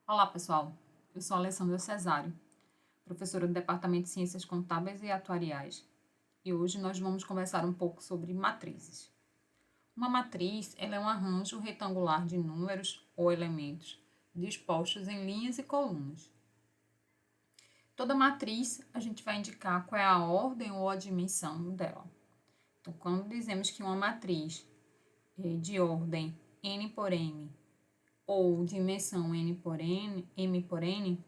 Olá, pessoal. Eu sou a Alessandra Cesário, professora do Departamento de Ciências Contábeis e Atuariais, e hoje nós vamos conversar um pouco sobre matrizes. Uma matriz, ela é um arranjo retangular de números ou elementos dispostos em linhas e colunas. Toda matriz, a gente vai indicar qual é a ordem ou a dimensão dela. Então, quando dizemos que uma matriz é de ordem n por m ou dimensão m por n,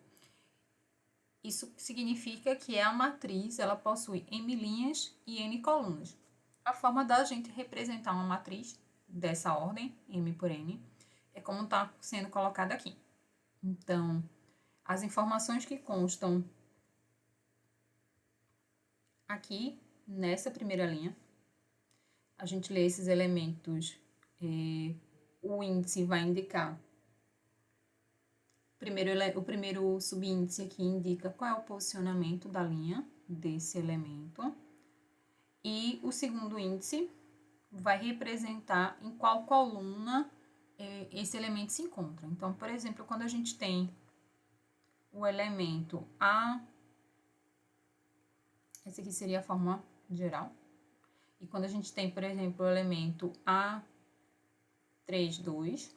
isso significa que a matriz ela possui m linhas e n colunas. A forma da gente representar uma matriz dessa ordem, m por n, é como está sendo colocado aqui. Então, as informações que constam aqui nessa primeira linha, a gente lê esses elementos, o índice vai indicar. O primeiro subíndice aqui indica qual é o posicionamento da linha desse elemento. E o segundo índice vai representar em qual coluna esse elemento se encontra. Então, por exemplo, quando a gente tem o elemento A, essa aqui seria a forma geral. E quando a gente tem, por exemplo, o elemento A3, 2,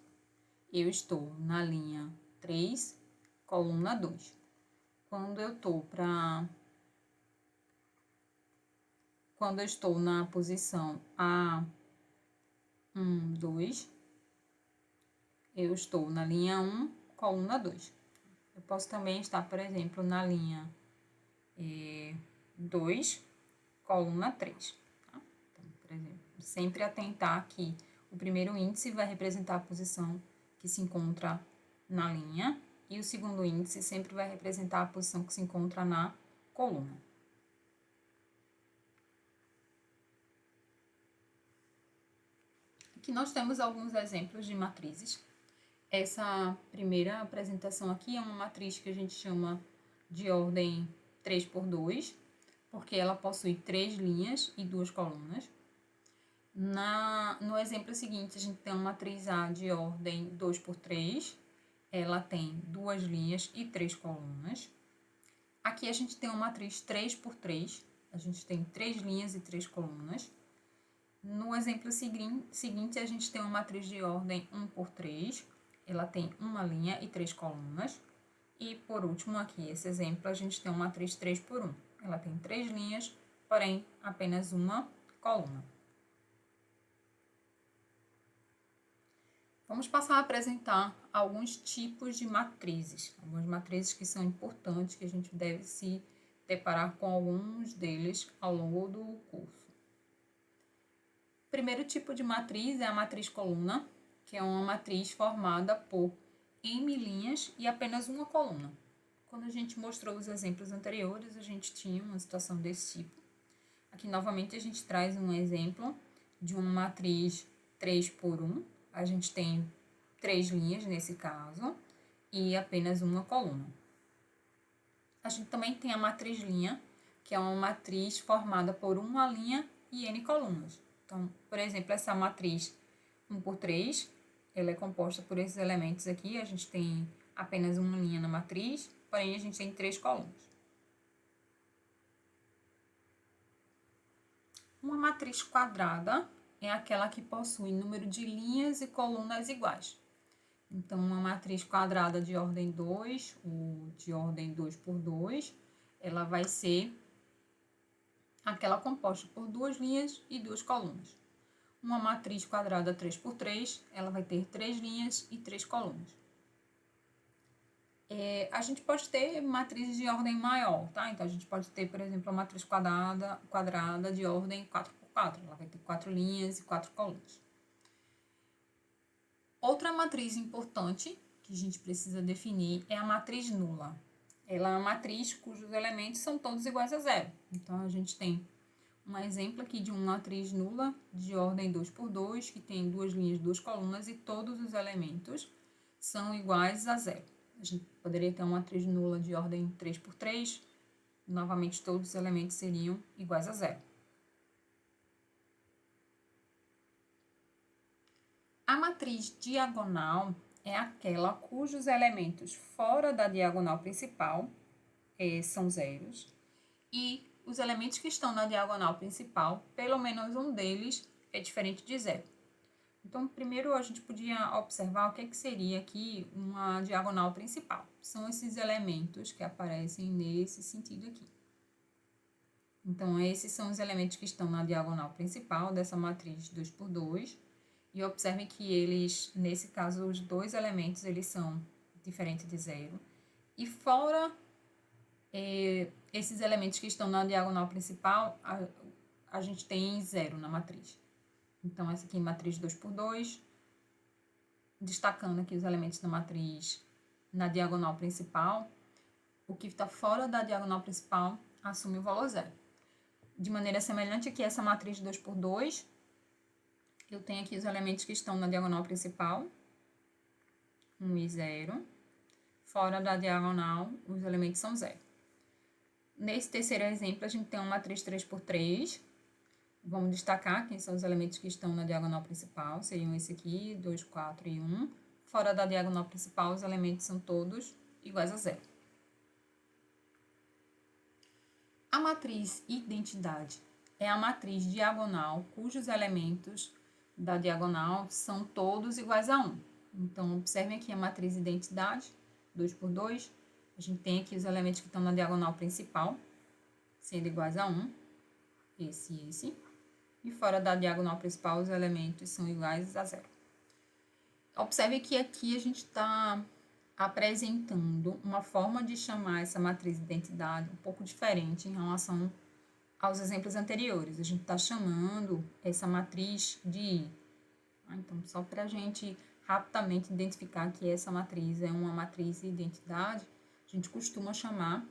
eu estou na linha 3, coluna 2. Quando eu estou na posição A1, 2, eu estou na linha 1, coluna 2. Eu posso também estar, por exemplo, na linha 2, coluna 3. Tá? Então, por exemplo, sempre atentar que o primeiro índice vai representar a posição que se encontra na linha e o segundo índice sempre vai representar a posição que se encontra na coluna. Aqui nós temos alguns exemplos de matrizes. Essa primeira apresentação aqui é uma matriz que a gente chama de ordem 3 por 2, porque ela possui 3 linhas e 2 colunas. No exemplo seguinte, a gente tem uma matriz A de ordem 2 por 3, ela tem 2 linhas e 3 colunas. Aqui a gente tem uma matriz 3 por 3, a gente tem 3 linhas e 3 colunas. No exemplo seguinte, a gente tem uma matriz de ordem 1 por 3, ela tem uma linha e 3 colunas. E, por último, aqui, esse exemplo, a gente tem uma matriz 3 por 1. Ela tem 3 linhas, porém, apenas uma coluna. Vamos passar a apresentar alguns tipos de matrizes. Algumas matrizes que são importantes, que a gente deve se deparar com alguns deles ao longo do curso. O primeiro tipo de matriz é a matriz coluna, que é uma matriz formada por m linhas e apenas uma coluna. Quando a gente mostrou os exemplos anteriores, a gente tinha uma situação desse tipo. Aqui, novamente, a gente traz um exemplo de uma matriz 3 por 1. A gente tem 3 linhas nesse caso e apenas uma coluna. A gente também tem a matriz linha, que é uma matriz formada por uma linha e n colunas. Então, por exemplo, essa matriz 1 por 3, ela é composta por esses elementos aqui. A gente tem apenas uma linha na matriz, porém a gente tem 3 colunas. Uma matriz quadrada é aquela que possui número de linhas e colunas iguais. Então, uma matriz quadrada de ordem 2, ou de ordem 2 por 2, ela vai ser aquela composta por 2 linhas e 2 colunas. Uma matriz quadrada 3 por 3, ela vai ter 3 linhas e 3 colunas. A gente pode ter matrizes de ordem maior, tá? Então, a gente pode ter, por exemplo, a matriz quadrada de ordem 4 por 4. Ela vai ter 4 linhas e 4 colunas. Outra matriz importante que a gente precisa definir é a matriz nula. Ela é uma matriz cujos elementos são todos iguais a zero. Então, a gente tem um exemplo aqui de uma matriz nula de ordem 2 por 2, que tem 2 linhas, 2 colunas e todos os elementos são iguais a zero. A gente poderia ter uma matriz nula de ordem 3 por 3, novamente todos os elementos seriam iguais a zero. A matriz diagonal é aquela cujos elementos fora da diagonal principal são zeros e os elementos que estão na diagonal principal, pelo menos um deles é diferente de zero. Então, primeiro a gente podia observar o que seria aqui uma diagonal principal. São esses elementos que aparecem nesse sentido aqui. Então, esses são os elementos que estão na diagonal principal dessa matriz 2 por 2. E observe que eles, nesse caso, os dois elementos, eles são diferentes de zero. E fora esses elementos que estão na diagonal principal, a gente tem zero na matriz. Então, essa aqui é matriz 2 por 2, destacando aqui os elementos da matriz na diagonal principal. O que está fora da diagonal principal assume o valor zero. De maneira semelhante aqui, essa matriz 2 por 2, eu tenho aqui os elementos que estão na diagonal principal, 1 e 0. Fora da diagonal, os elementos são zero. Nesse terceiro exemplo, a gente tem uma matriz 3 por 3. Vamos destacar quem são os elementos que estão na diagonal principal. Seriam esse aqui, 2, 4 e 1. Fora da diagonal principal, os elementos são todos iguais a zero. A matriz identidade é a matriz diagonal cujos elementos da diagonal são todos iguais a 1. Então, observem aqui a matriz identidade, 2 por 2. A gente tem aqui os elementos que estão na diagonal principal, sendo iguais a 1. Esse e esse. E fora da diagonal principal, os elementos são iguais a zero. Observe que aqui a gente está apresentando uma forma de chamar essa matriz de identidade um pouco diferente em relação aos exemplos anteriores. A gente está chamando essa matriz de I. Então, só para a gente rapidamente identificar que essa matriz é uma matriz de identidade, a gente costuma chamar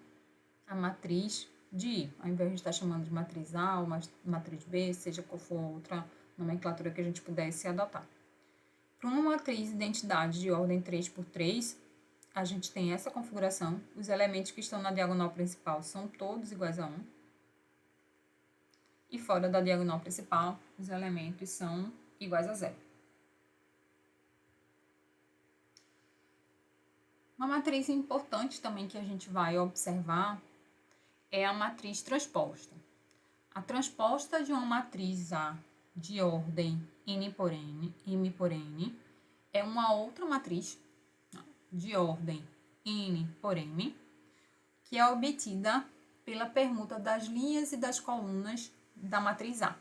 a matriz de I, ao invés de estar chamando de matriz A ou matriz B, seja qual for outra nomenclatura que a gente pudesse adotar. Para uma matriz de identidade de ordem 3 por 3, a gente tem essa configuração. Os elementos que estão na diagonal principal são todos iguais a 1. E fora da diagonal principal, os elementos são iguais a zero. Uma matriz importante também que a gente vai observar é a matriz transposta. A transposta de uma matriz A de ordem n por n, m por n, é uma outra matriz de ordem n por m, que é obtida pela permuta das linhas e das colunas da matriz A.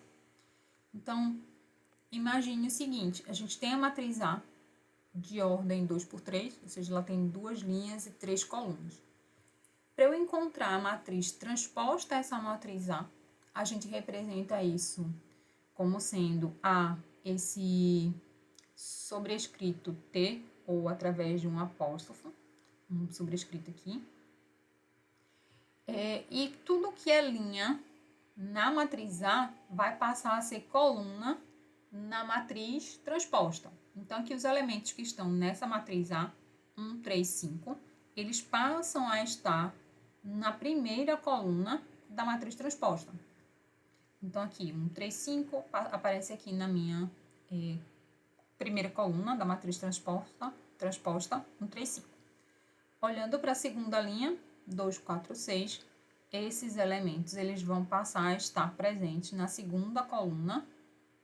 Então, imagine o seguinte, a gente tem a matriz A de ordem 2 por 3, ou seja, ela tem 2 linhas e 3 colunas. Para eu encontrar a matriz transposta a essa matriz A, a gente representa isso como sendo A, esse sobrescrito T, ou através de um apóstrofo, um sobrescrito aqui. E tudo que é linha na matriz A vai passar a ser coluna na matriz transposta. Então, aqui os elementos que estão nessa matriz A, 1, 3, 5, eles passam a estar na primeira coluna da matriz transposta. Então, aqui, 1, 3, 5, aparece aqui na minha primeira coluna da matriz transposta, 1, 3, 5. Olhando para a segunda linha, 2, 4, 6, esses elementos eles vão passar a estar presentes na segunda coluna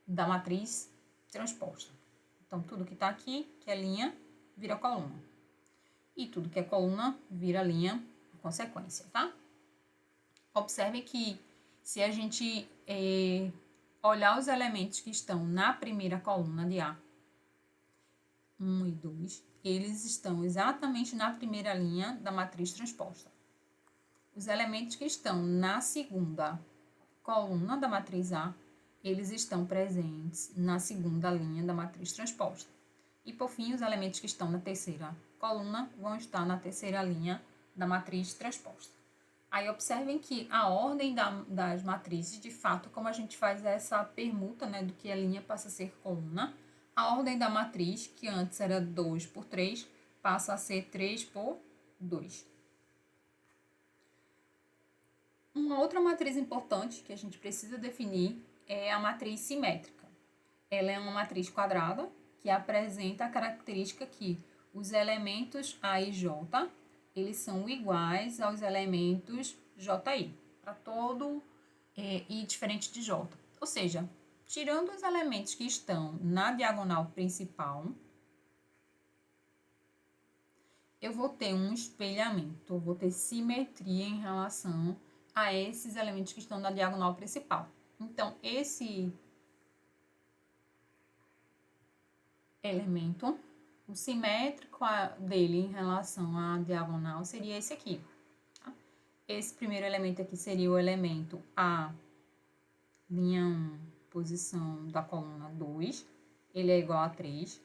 da matriz transposta. Então, tudo que está aqui, que é linha, vira coluna. E tudo que é coluna, vira linha, consequência, tá? Observe que se a gente olhar os elementos que estão na primeira coluna de A, 1 e 2, eles estão exatamente na primeira linha da matriz transposta. Os elementos que estão na segunda coluna da matriz A, eles estão presentes na segunda linha da matriz transposta. E, por fim, os elementos que estão na terceira coluna vão estar na terceira linha da matriz transposta. Aí, observem que a ordem das matrizes, de fato, como a gente faz essa permuta, né, do que a linha passa a ser coluna, a ordem da matriz, que antes era 2 por 3, passa a ser 3 por 2. Uma outra matriz importante que a gente precisa definir é a matriz simétrica. Ela é uma matriz quadrada que apresenta a característica que os elementos A e J, eles são iguais aos elementos JI, para todo I diferente de J. Ou seja, tirando os elementos que estão na diagonal principal, eu vou ter um espelhamento, eu vou ter simetria em relação a esses elementos que estão na diagonal principal. Então, esse elemento, o simétrico dele em relação à diagonal seria esse aqui. Tá? Esse primeiro elemento aqui seria o elemento A, linha 1, posição da coluna 2, ele é igual a 3.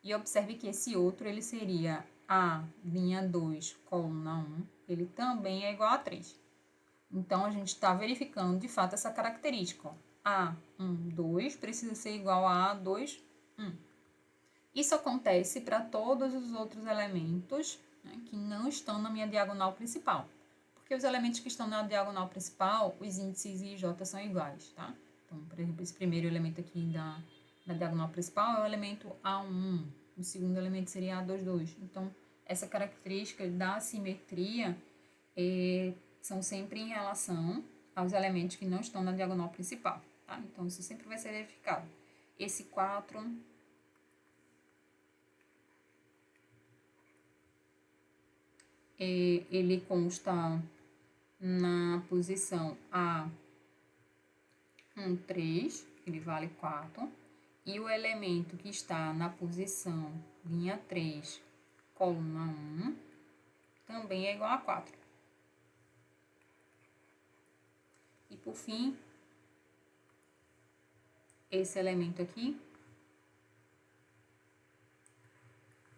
E observe que esse outro, ele seria A, linha 2, coluna 1, ele também é igual a 3. Então, a gente está verificando, de fato, essa característica. Ó. A1, 2 precisa ser igual a A2, 1. Isso acontece para todos os outros elementos, né, que não estão na minha diagonal principal. Porque os elementos que estão na diagonal principal, os índices I e J são iguais, tá? Então, por exemplo, esse primeiro elemento aqui da diagonal principal é o elemento A1. O segundo elemento seria A22. Então, essa característica da simetria são sempre em relação aos elementos que não estão na diagonal principal, tá? Então, isso sempre vai ser verificado. Esse 4... ele consta na posição A13, ele vale 4, e o elemento que está na posição linha 3, coluna 1, também é igual a 4. E por fim, esse elemento aqui,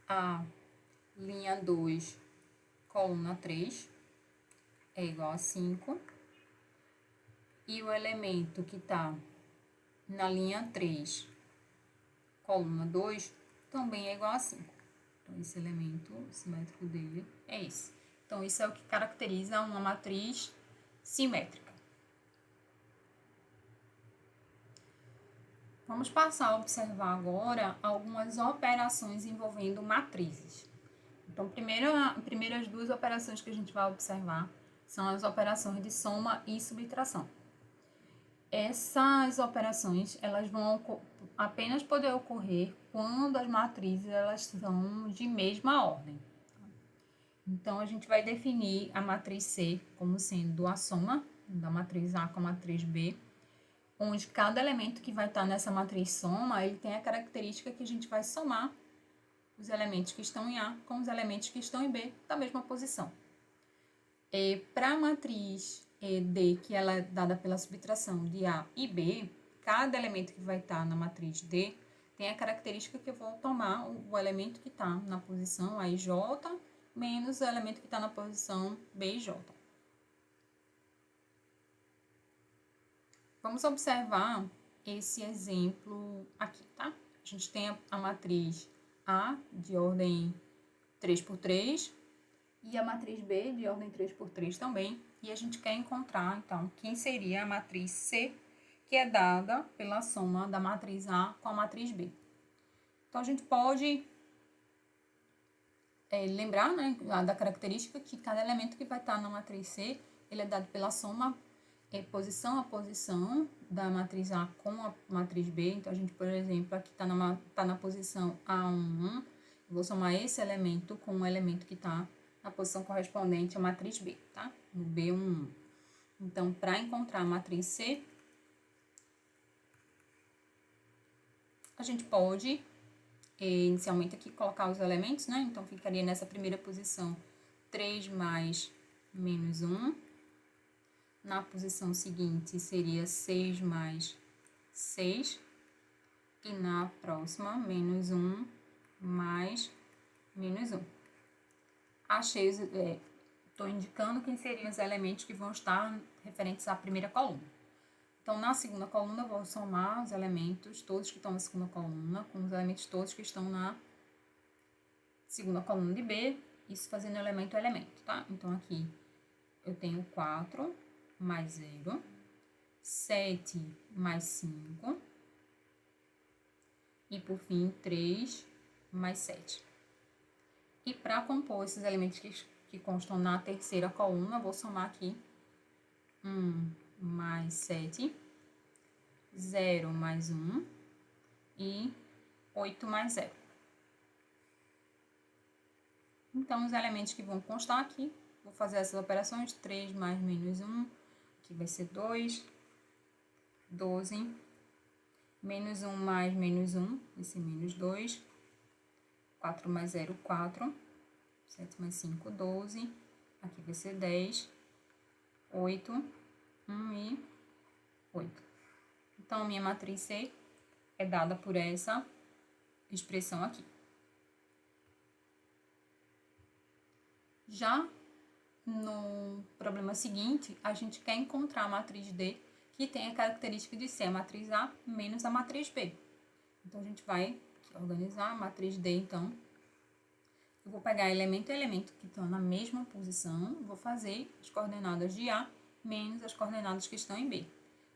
a linha 2, coluna 3, é igual a 5. E o elemento que está na linha 3, coluna 2, também é igual a 5. Então, esse elemento simétrico dele é esse. Então, isso é o que caracteriza uma matriz simétrica. Vamos passar a observar agora algumas operações envolvendo matrizes. Então, primeiras duas operações que a gente vai observar são as operações de soma e subtração. Essas operações, elas vão apenas poder ocorrer quando as matrizes elas são de mesma ordem. Então, a gente vai definir a matriz C como sendo a soma da matriz A com a matriz B, onde cada elemento que vai estar nessa matriz soma, ele tem a característica que a gente vai somar os elementos que estão em A com os elementos que estão em B da mesma posição. Para a matriz D, que ela é dada pela subtração de A e B, cada elemento que vai estar na matriz D tem a característica que eu vou tomar o elemento que está na posição A e J menos o elemento que está na posição B e J. Vamos observar esse exemplo aqui, tá? A gente tem a matriz A de ordem 3×3 e a matriz B de ordem 3×3 também. E a gente quer encontrar, então, quem seria a matriz C, que é dada pela soma da matriz A com a matriz B. Então, a gente pode lembrar, né, da característica que cada elemento que vai estar na matriz C, ele é dado pela soma posição a posição da matriz A com a matriz B. Então, a gente, por exemplo, aqui está na posição A1, eu vou somar esse elemento com o elemento que está na posição correspondente à matriz B, tá? No B1. Então, para encontrar a matriz C, a gente pode, inicialmente aqui, colocar os elementos, né? Então, ficaria nessa primeira posição 3 mais menos 1. Na posição seguinte, seria 6 mais 6. E na próxima, menos 1 mais menos 1. Achei, estou indicando quem seriam os elementos que vão estar referentes à primeira coluna. Então, na segunda coluna, eu vou somar os elementos, todos que estão na segunda coluna, com os elementos todos que estão na segunda coluna de B, isso fazendo elemento a elemento, tá? Então, aqui eu tenho 4 mais 0, 7 mais 5, e por fim 3 mais 7. E para compor esses elementos que constam na terceira coluna, vou somar aqui 1 mais 7, 0 mais 1 e 8 mais 0. Então, os elementos que vão constar aqui, vou fazer essas operações, 3 mais menos 1, aqui vai ser 2, 12, menos 1 mais menos 1, vai ser menos 2, 4 mais 0, 4, 7 mais 5, 12, aqui vai ser 10, 8, 1 e 8. Então, a minha matriz C é dada por essa expressão aqui. Já no problema seguinte, a gente quer encontrar a matriz D que tem a característica de ser a matriz A menos a matriz B. Então, a gente vai organizar a matriz D, então. Eu vou pegar elemento a elemento que estão na mesma posição, vou fazer as coordenadas de A menos as coordenadas que estão em B.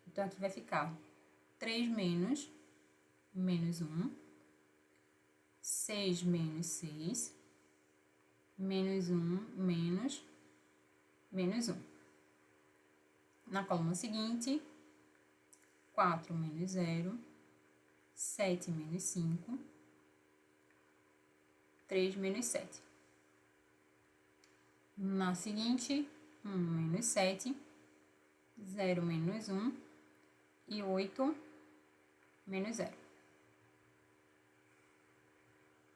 Então, aqui vai ficar 3 menos 1, 6 menos 6, menos 1 menos 1. Na coluna seguinte, 4 menos 0, 7 menos 5, 3 menos 7. Na seguinte, 1 menos 7, 0 menos 1 e 8 menos 0.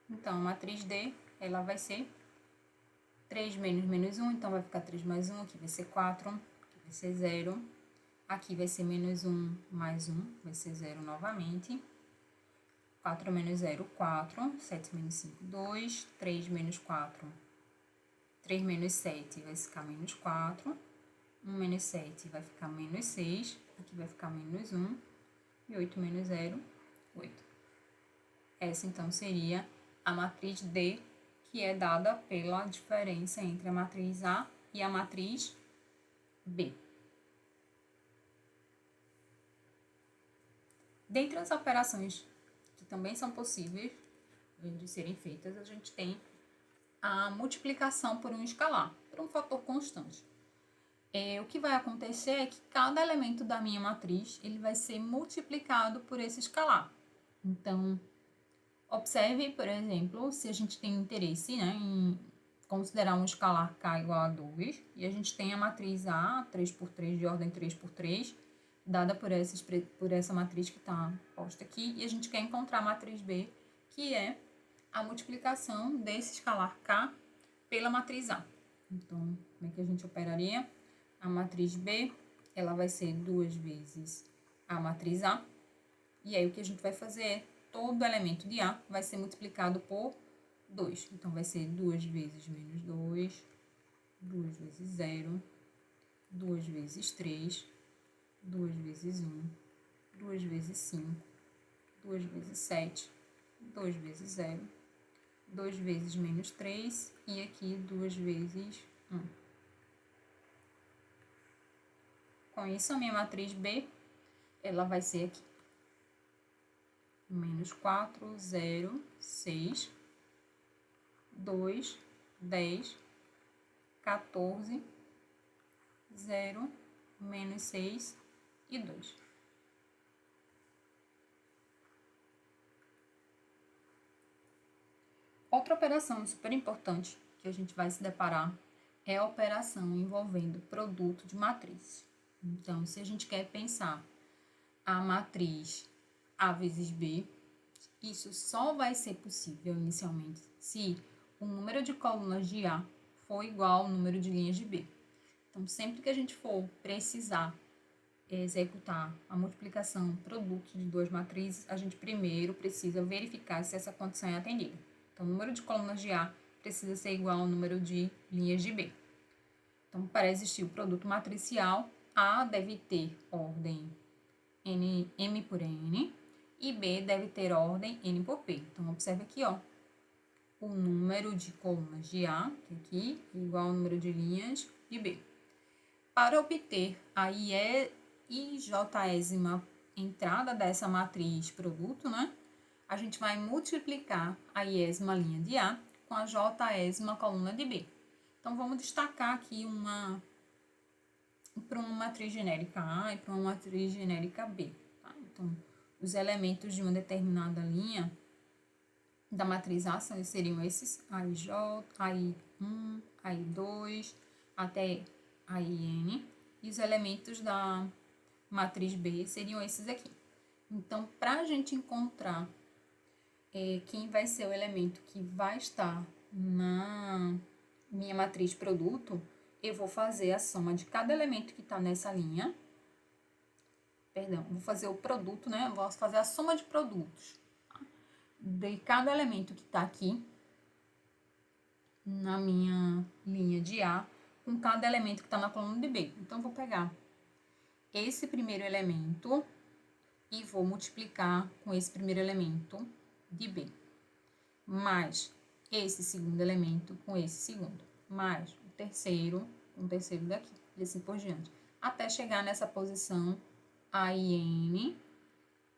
Então, a matriz D, ela vai ser 3 menos menos 1, então vai ficar 3 mais 1, aqui vai ser 4, aqui vai ser 0. Aqui vai ser menos 1 mais 1, vai ser 0 novamente. 4 menos 0, 4. 7 menos 5, 2. 3 menos 4, 3 menos 7 vai ficar menos 4. 1 menos 7 vai ficar menos 6. Aqui vai ficar menos 1. E 8 menos 0, 8. Essa, então, seria a matriz D, que é dada pela diferença entre a matriz A e a matriz B. Dentre as operações que também são possíveis de serem feitas, a gente tem a multiplicação por um escalar, por um fator constante. O que vai acontecer é que cada elemento da minha matriz ele vai ser multiplicado por esse escalar. Então, observe, por exemplo, se a gente tem interesse, né, em considerar um escalar k igual a 2, e a gente tem a matriz A, 3 por 3 de ordem 3 por 3, dada por essa matriz que está posta aqui, e a gente quer encontrar a matriz B, que é a multiplicação desse escalar k pela matriz A. Então, como é que a gente operaria? A matriz B, ela vai ser 2 vezes a matriz A, e aí o que a gente vai fazer é, todo elemento de A vai ser multiplicado por 2. Então, vai ser 2 vezes menos 2, 2 vezes 0, 2 vezes 3, 2 vezes 1, 2 vezes 5, 2 vezes 7, 2 vezes 0, 2 vezes menos 3 e aqui 2 vezes 1. Com isso, a minha matriz B, ela vai ser aqui. Menos 4, 0, 6, 2, 10, 14, 0, menos 6 e 2. Outra operação super importante que a gente vai se deparar é a operação envolvendo produto de matrizes. Então, se a gente quer pensar a matriz A vezes B, isso só vai ser possível inicialmente se o número de colunas de A for igual ao número de linhas de B. Então, sempre que a gente for precisar executar a multiplicação produto de duas matrizes, a gente primeiro precisa verificar se essa condição é atendida. Então, o número de colunas de A precisa ser igual ao número de linhas de B. Então, para existir o produto matricial, A deve ter ordem M por N e B deve ter ordem N por P. Então, observe aqui, ó, o número de colunas de A, que aqui é igual ao número de linhas de B. Para obter a ijésima entrada dessa matriz produto, né, a gente vai multiplicar a iésima linha de A com a jésima coluna de B. Então, vamos destacar aqui para uma matriz genérica A e para uma matriz genérica B. Tá? Então, os elementos de uma determinada linha da matriz A seriam esses, AIJ, AI1, AI2, até AIN, e os elementos da matriz B seriam esses aqui. Então, para a gente encontrar quem vai ser o elemento que vai estar na minha matriz produto, eu vou fazer a soma de cada elemento que está nessa linha. Perdão, vou fazer o produto, né? Eu vou fazer a soma de produtos, tá? De cada elemento que está aqui na minha linha de A com cada elemento que está na coluna de B. Então, eu vou pegar esse primeiro elemento e vou multiplicar com esse primeiro elemento de B, mais esse segundo elemento com esse segundo, mais o terceiro com o terceiro daqui, e assim por diante, até chegar nessa posição AIN,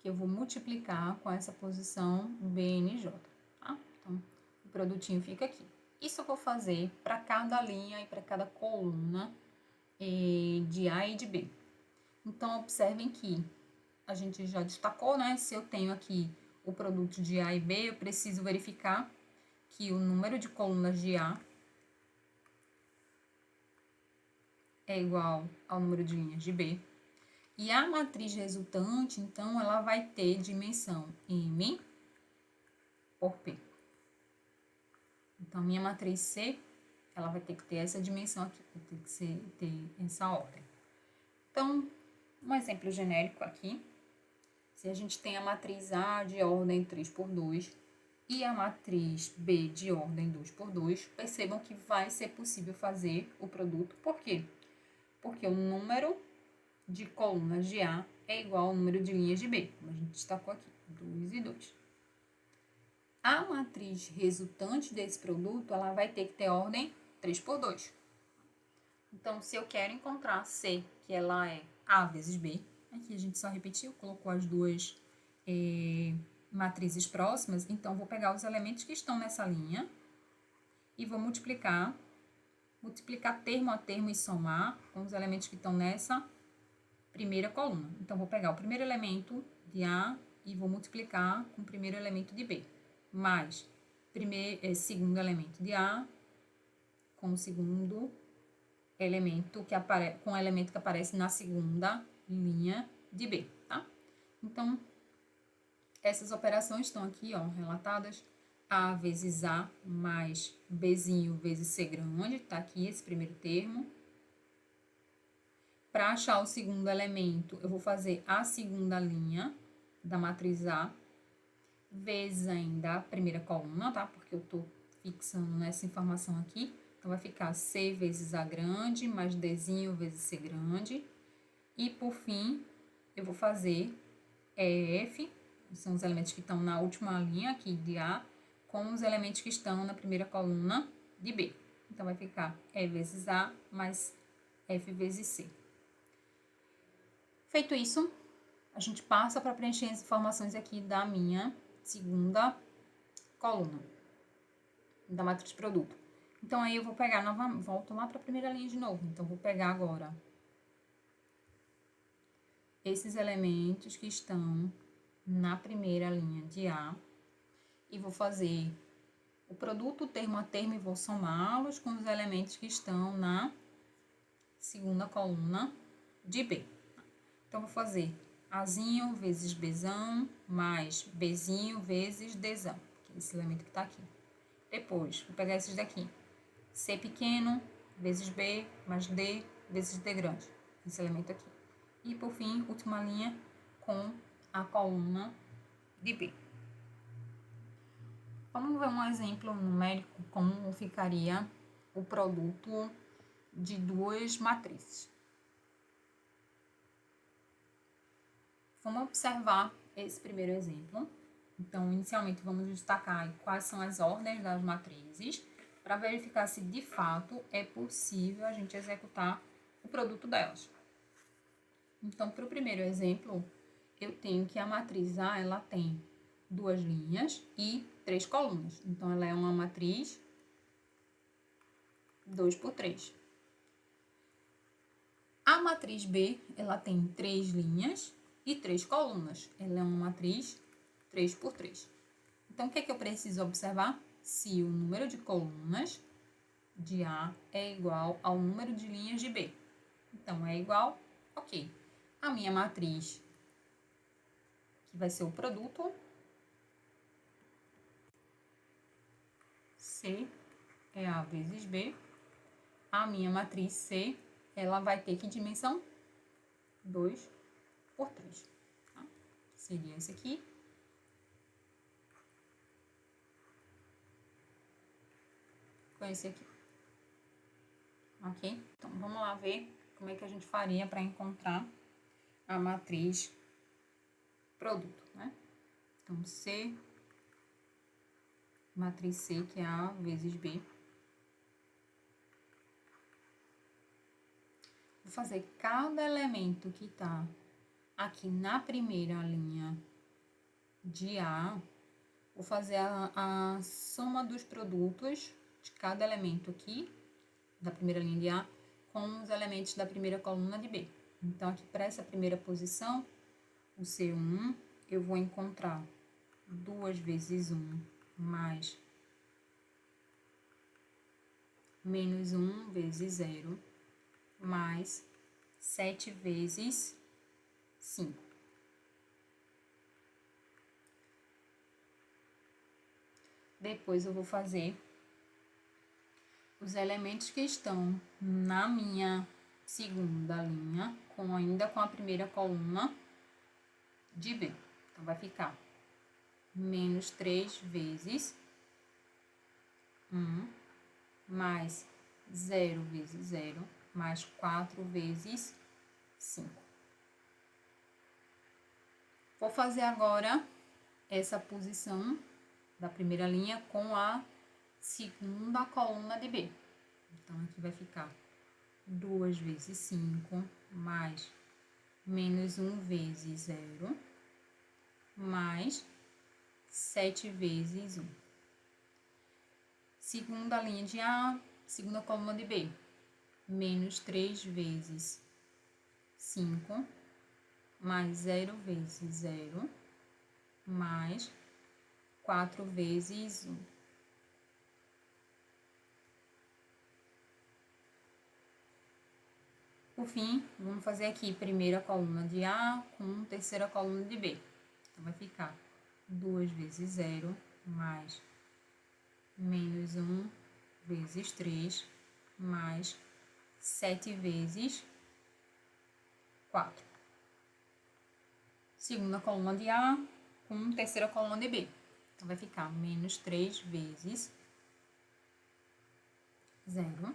que eu vou multiplicar com essa posição BNJ, tá? Então, o produtinho fica aqui. Isso eu vou fazer para cada linha e para cada coluna de A e de B. Então, observem que a gente já destacou, né? Se eu tenho aqui o produto de A e B, eu preciso verificar que o número de colunas de A é igual ao número de linhas de B. E a matriz resultante, então, ela vai ter dimensão M por P. Então, minha matriz C, ela vai ter que ter essa dimensão aqui, vai ter que ter essa ordem. Então, um exemplo genérico aqui. Se a gente tem a matriz A de ordem 3×2 e a matriz B de ordem 2×2, percebam que vai ser possível fazer o produto. Por quê? Porque o número de colunas de A é igual ao número de linhas de B, como a gente destacou aqui, 2 e 2. A matriz resultante desse produto, ela vai ter que ter ordem 3×2. Então, se eu quero encontrar C, que ela é A vezes B, aqui a gente só repetiu, colocou as duas matrizes próximas, então vou pegar os elementos que estão nessa linha e vou multiplicar termo a termo e somar com os elementos que estão nessa primeira coluna. Então, vou pegar o primeiro elemento de A e vou multiplicar com o primeiro elemento de B, mais segundo elemento de A com o segundo elemento com o elemento que aparece na segunda linha de B, tá? Então, essas operações estão aqui, ó, relatadas. A vezes A mais Bzinho vezes C grande, tá aqui esse primeiro termo. Para achar o segundo elemento, eu vou fazer a segunda linha da matriz A vezes ainda a primeira coluna, tá? Porque eu tô fixando nessa informação aqui. Então, vai ficar C vezes A grande mais Dzinho vezes C grande. E, por fim, eu vou fazer F, são os elementos que estão na última linha aqui de A, com os elementos que estão na primeira coluna de B. Então, vai ficar E vezes A mais F vezes C. Feito isso, a gente passa para preencher as informações aqui da minha segunda coluna, da matriz produto. Então, aí eu vou pegar novamente, volto lá para a primeira linha de novo. Então, vou pegar agora esses elementos que estão na primeira linha de A e vou fazer o produto termo a termo e vou somá-los com os elementos que estão na segunda coluna de B. Então, vou fazer Azinho vezes Bzão mais Bzinho vezes Dzão, que é esse elemento que está aqui. Depois, vou pegar esses daqui. C pequeno vezes B mais D vezes D grande, esse elemento aqui. E, por fim, última linha com a coluna de B. Vamos ver um exemplo numérico como ficaria o produto de duas matrizes. Vamos observar esse primeiro exemplo. Então, inicialmente, vamos destacar quais são as ordens das matrizes para verificar se, de fato, é possível a gente executar o produto delas. Então, para o primeiro exemplo, eu tenho que a matriz A, ela tem duas linhas e 3 colunas. Então, ela é uma matriz 2 por 3. A matriz B, ela tem 3 linhas e 3 colunas. Ela é uma matriz 3 por 3. Então, o que é que eu preciso observar? Se o número de colunas de A é igual ao número de linhas de B. Então, é igual, ok. A minha matriz, que vai ser o produto, C é A vezes B. A minha matriz C, ela vai ter que dimensão? 2 por 3. Tá? Seria esse aqui. Com esse aqui. Ok? Então, vamos lá ver como é que a gente faria para encontrar a matriz produto, né? Então, C, matriz C, que é A vezes B. Vou fazer cada elemento que está aqui na primeira linha de A. Vou fazer a soma dos produtos de cada elemento aqui, da primeira linha de A, com os elementos da primeira coluna de B. Então, aqui para essa primeira posição, o C1, eu vou encontrar 2 vezes 1 mais menos 1 vezes 0 mais 7 vezes 5. Depois eu vou fazer os elementos que estão na minha segunda linha, ainda com a primeira coluna de B. Então, vai ficar menos 3 vezes 1 mais 0 vezes 0 mais 4 vezes 5. Vou fazer agora essa posição da primeira linha com a segunda coluna de B. Então, aqui vai ficar 2 vezes 5 mais menos 1 vezes 0 mais 7 vezes 1. Segunda linha de A, segunda coluna de B. Menos 3 vezes 5 mais 0 vezes 0 mais 4 vezes 1. Por fim, vamos fazer aqui primeira coluna de A com terceira coluna de B. Então, vai ficar 2 vezes 0 mais menos 1 vezes 3 mais 7 vezes 4. Segunda coluna de A com terceira coluna de B. Então, vai ficar menos 3 vezes 0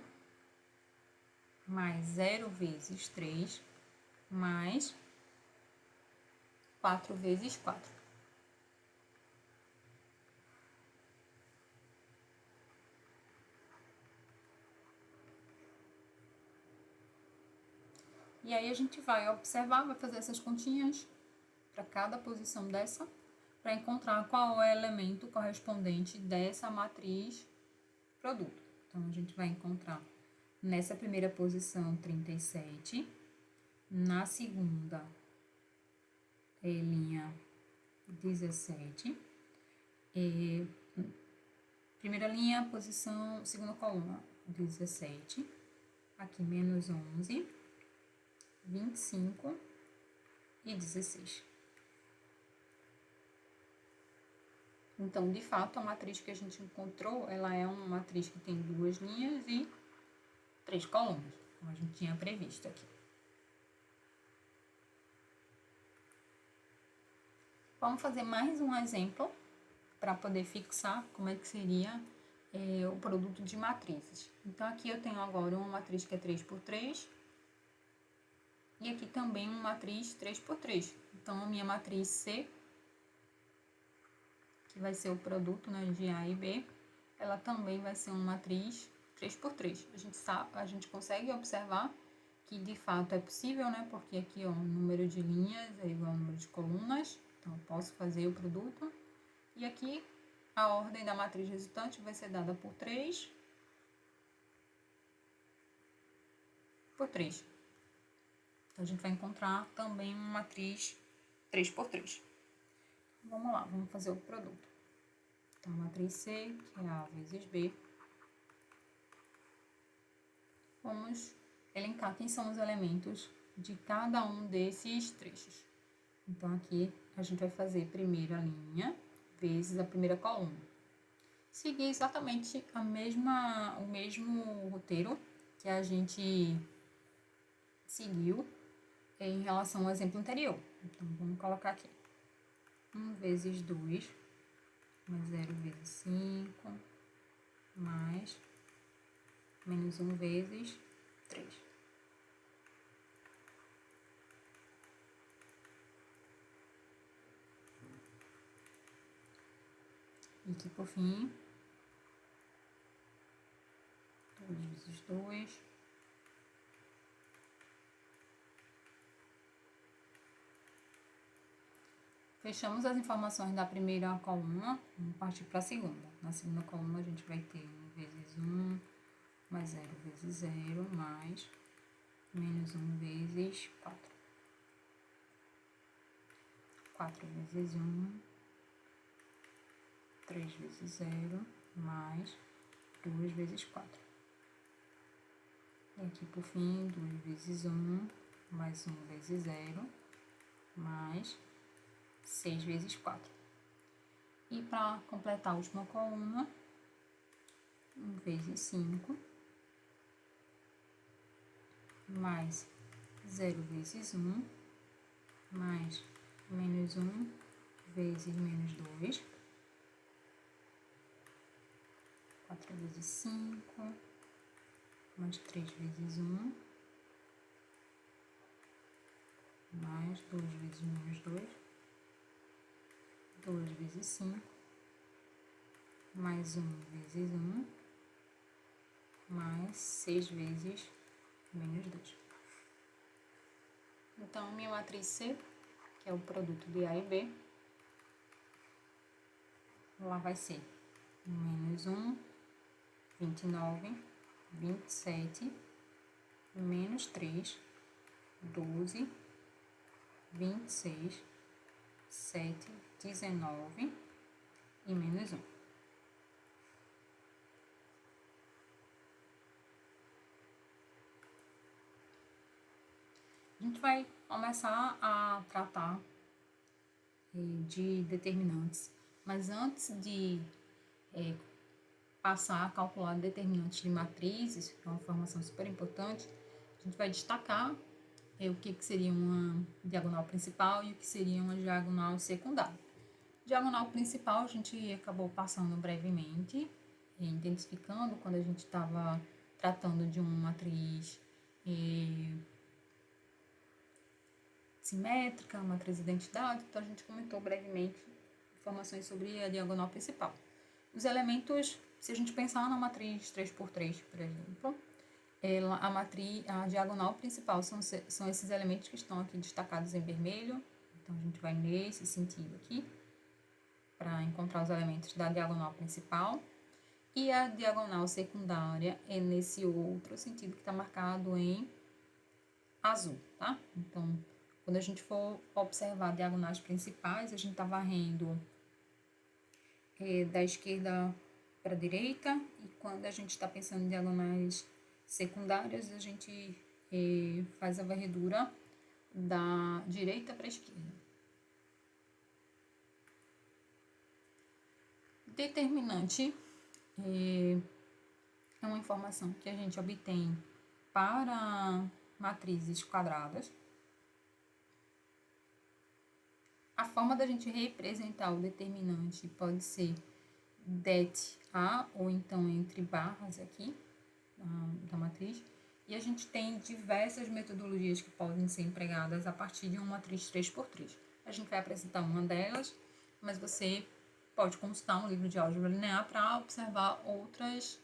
mais 0 vezes 3 mais 4 vezes 4. E aí a gente vai observar, vai fazer essas continhas para cada posição dessa, para encontrar qual é o elemento correspondente dessa matriz produto. Então, a gente vai encontrar nessa primeira posição 37, na segunda linha 17, primeira linha, posição, segunda coluna 17, aqui menos 11, 25 e 16. Então, de fato, a matriz que a gente encontrou, ela é uma matriz que tem 2 linhas e 3 colunas, como a gente tinha previsto aqui. Vamos fazer mais um exemplo para poder fixar como é que seria o produto de matrizes. Então, aqui eu tenho agora uma matriz que é 3 por 3 e aqui também uma matriz 3 por 3. Então, a minha matriz C, que vai ser o produto, né, de A e B, ela também vai ser uma matriz 3 por 3. A gente consegue observar que de fato é possível, né? Porque aqui, ó, o número de linhas é igual ao número de colunas, então eu posso fazer o produto. E aqui a ordem da matriz resultante vai ser dada por 3 por 3. Então, a gente vai encontrar também uma matriz 3 por 3. Vamos lá, vamos fazer o produto. Então, a matriz C, que é A vezes B. Vamos elencar quem são os elementos de cada um desses trechos. Então, aqui a gente vai fazer primeiro a linha vezes a primeira coluna. Seguir exatamente o mesmo roteiro que a gente seguiu em relação ao exemplo anterior. Então, vamos colocar aqui 1 vezes 2, mais 0 vezes 5, mais menos 1 vezes 3. E aqui, por fim, 2 vezes 2. Fechamos as informações da primeira coluna, vamos partir para a segunda. Na segunda coluna, a gente vai ter 1 vezes 1, mais 0 vezes 0, mais menos 1 vezes 4. 4 vezes 1, 3 vezes 0, mais 2 vezes 4. E aqui, por fim, 2 vezes 1, mais 1 vezes 0, mais 6 vezes 4. E para completar a última coluna, 1 vezes 5, mais 0 vezes 1, mais menos 1 vezes menos 2, 4 vezes 5, mais 3 vezes 1, mais 2 vezes menos 2, 2 vezes 5, mais 1 vezes 1, mais 6 vezes menos 2. Então, minha matriz C, que é o produto de A e B, lá vai ser menos 1, 29, 27, menos 3, 12, 26, 7, 19 e menos 1. A gente vai começar a tratar de determinantes, mas antes de passar a calcular determinantes de matrizes, que é uma informação super importante, a gente vai destacar o que seria uma diagonal principal e o que seria uma diagonal secundária. Diagonal principal a gente acabou passando brevemente, identificando quando a gente estava tratando de uma matriz simétrica, matriz de identidade, então a gente comentou brevemente informações sobre a diagonal principal. Os elementos, se a gente pensar na matriz 3x3, por exemplo, a diagonal principal são esses elementos que estão aqui destacados em vermelho, então a gente vai nesse sentido aqui, para encontrar os elementos da diagonal principal, e a diagonal secundária é nesse outro sentido que está marcado em azul, tá? Então, quando a gente for observar diagonais principais, a gente está varrendo da esquerda para a direita, e quando a gente está pensando em diagonais secundárias, a gente faz a varredura da direita para a esquerda. Determinante é uma informação que a gente obtém para matrizes quadradas. A forma da gente representar o determinante pode ser det-A ou então entre barras aqui da matriz. E a gente tem diversas metodologias que podem ser empregadas a partir de uma matriz 3x3. A gente vai apresentar uma delas, mas você pode consultar um livro de álgebra linear para observar outras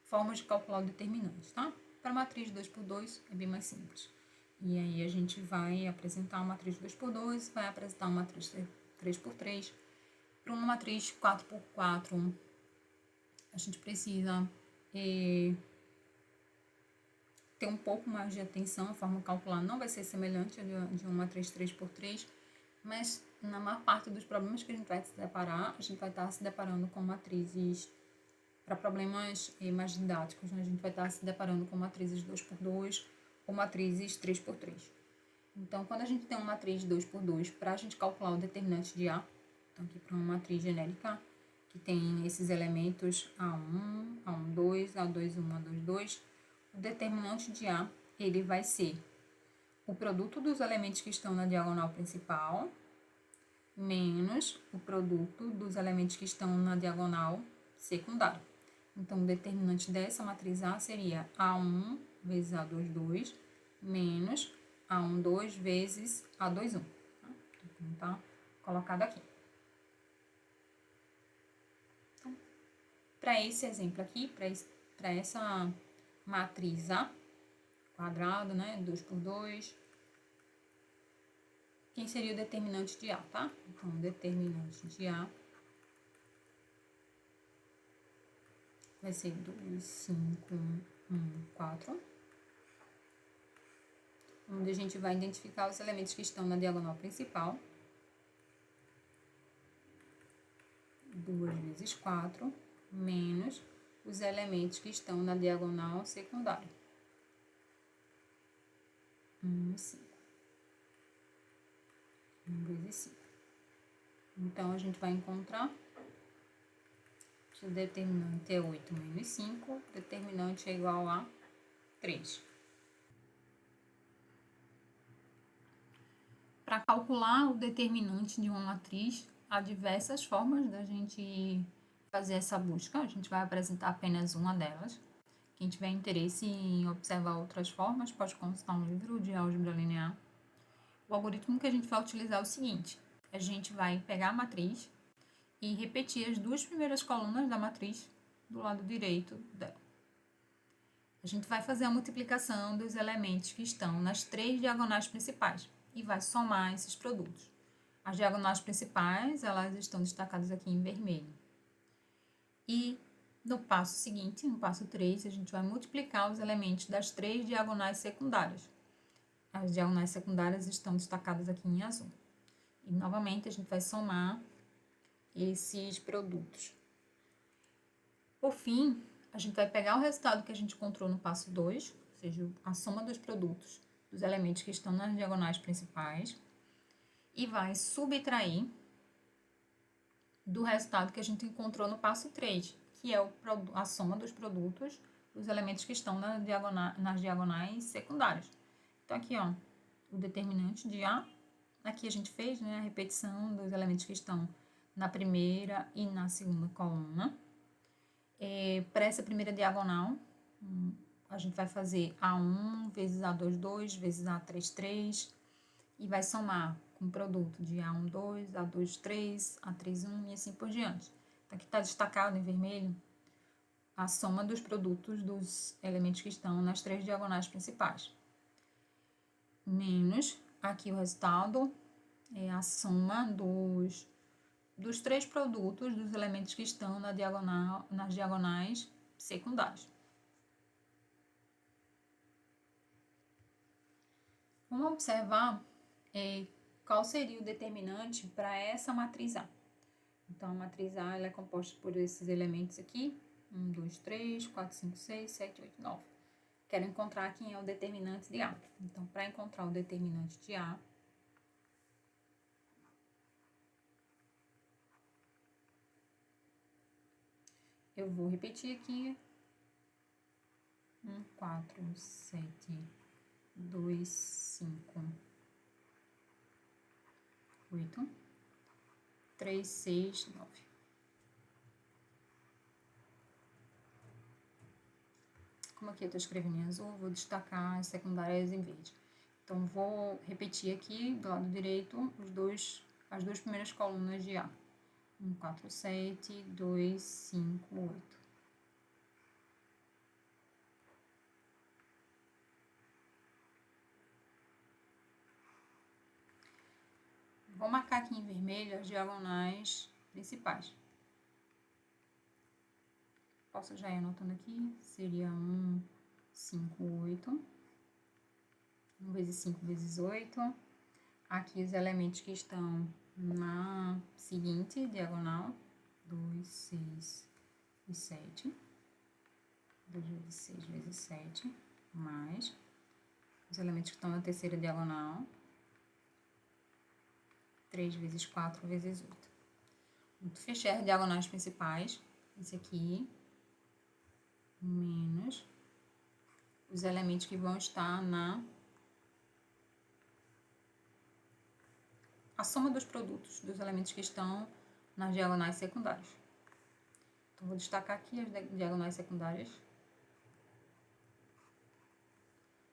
formas de calcular o determinante, tá? Para a matriz 2x2 é bem mais simples. E aí a gente vai apresentar uma matriz 2x2, vai apresentar uma matriz 3x3 Para uma matriz 4x4, a gente precisa ter um pouco mais de atenção. A forma de calcular não vai ser semelhante à de uma matriz 3x3, mas na maior parte dos problemas que a gente vai se deparar, a gente vai estar se deparando com matrizes, para problemas mais didáticos, né? A gente vai estar se deparando com matrizes 2x2 ou matrizes 3x3. Então, quando a gente tem uma matriz 2x2, para a gente calcular o determinante de A, então aqui para uma matriz genérica, que tem esses elementos A1, A12, A21, A22, o determinante de A, ele vai ser o produto dos elementos que estão na diagonal principal, menos o produto dos elementos que estão na diagonal secundária. Então, o determinante dessa matriz A seria A1 vezes A22, menos A12 vezes A21. Então, tá colocado aqui. Então, para esse exemplo aqui, para essa matriz A, quadrado, né, 2x2, quem seria o determinante de A, tá? Então, o determinante de A vai ser 2, 5, 1, 4. Onde a gente vai identificar os elementos que estão na diagonal principal. 2 vezes 4, menos os elementos que estão na diagonal secundária. 1 e 5. 1 vezes 5. Então, a gente vai encontrar que o determinante é 8 menos 5, o determinante é igual a 3. Para calcular o determinante de uma matriz, há diversas formas da gente fazer essa busca. A gente vai apresentar apenas uma delas. Quem tiver interesse em observar outras formas, pode consultar um livro de álgebra linear. O algoritmo que a gente vai utilizar é o seguinte: a gente vai pegar a matriz e repetir as duas primeiras colunas da matriz do lado direito dela. A gente vai fazer a multiplicação dos elementos que estão nas 3 diagonais principais e vai somar esses produtos. As diagonais principais, elas estão destacadas aqui em vermelho. E no passo seguinte, no passo 3, a gente vai multiplicar os elementos das 3 diagonais secundárias. As diagonais secundárias estão destacadas aqui em azul. E novamente a gente vai somar esses produtos. Por fim, a gente vai pegar o resultado que a gente encontrou no passo 2, ou seja, a soma dos produtos dos elementos que estão nas diagonais principais, e vai subtrair do resultado que a gente encontrou no passo 3, que é a soma dos produtos dos elementos que estão nas diagonais secundárias. Então, aqui, ó, o determinante de A, aqui a gente fez, né, a repetição dos elementos que estão na primeira e na segunda coluna. Para essa primeira diagonal, a gente vai fazer A1 vezes A22 vezes A33 e vai somar com o produto de A12, A23, A31 e assim por diante. Então, aqui está destacado em vermelho a soma dos produtos dos elementos que estão nas 3 diagonais principais. Menos, aqui o resultado é a soma dos 3 produtos dos elementos que estão nas diagonais secundárias. Vamos observar qual seria o determinante para essa matriz A. Então, a matriz A ela é composta por esses elementos aqui, 1, 2, 3, 4, 5, 6, 7, 8, 9. Quero encontrar quem é o determinante de A. Então, para encontrar o determinante de A, eu vou repetir aqui. 1, 4, 7, 2, 5, 8, 3, 6, 9. Como aqui eu estou escrevendo em azul, vou destacar as secundárias em verde. Então, vou repetir aqui do lado direito as duas primeiras colunas de A. 1, 4, 7, 2, 5, 8. Vou marcar aqui em vermelho as diagonais principais. Posso já ir anotando aqui, seria 1, 5, 8. 1 vezes 5 vezes 8. Aqui os elementos que estão na seguinte diagonal, 2, 6 e 7. 2 vezes 6 vezes 7, mais os elementos que estão na terceira diagonal, 3 vezes 4 vezes 8. Fechei as diagonais principais, esse aqui, menos os elementos que vão estar a soma dos produtos dos elementos que estão nas diagonais secundárias. Então, vou destacar aqui as diagonais secundárias.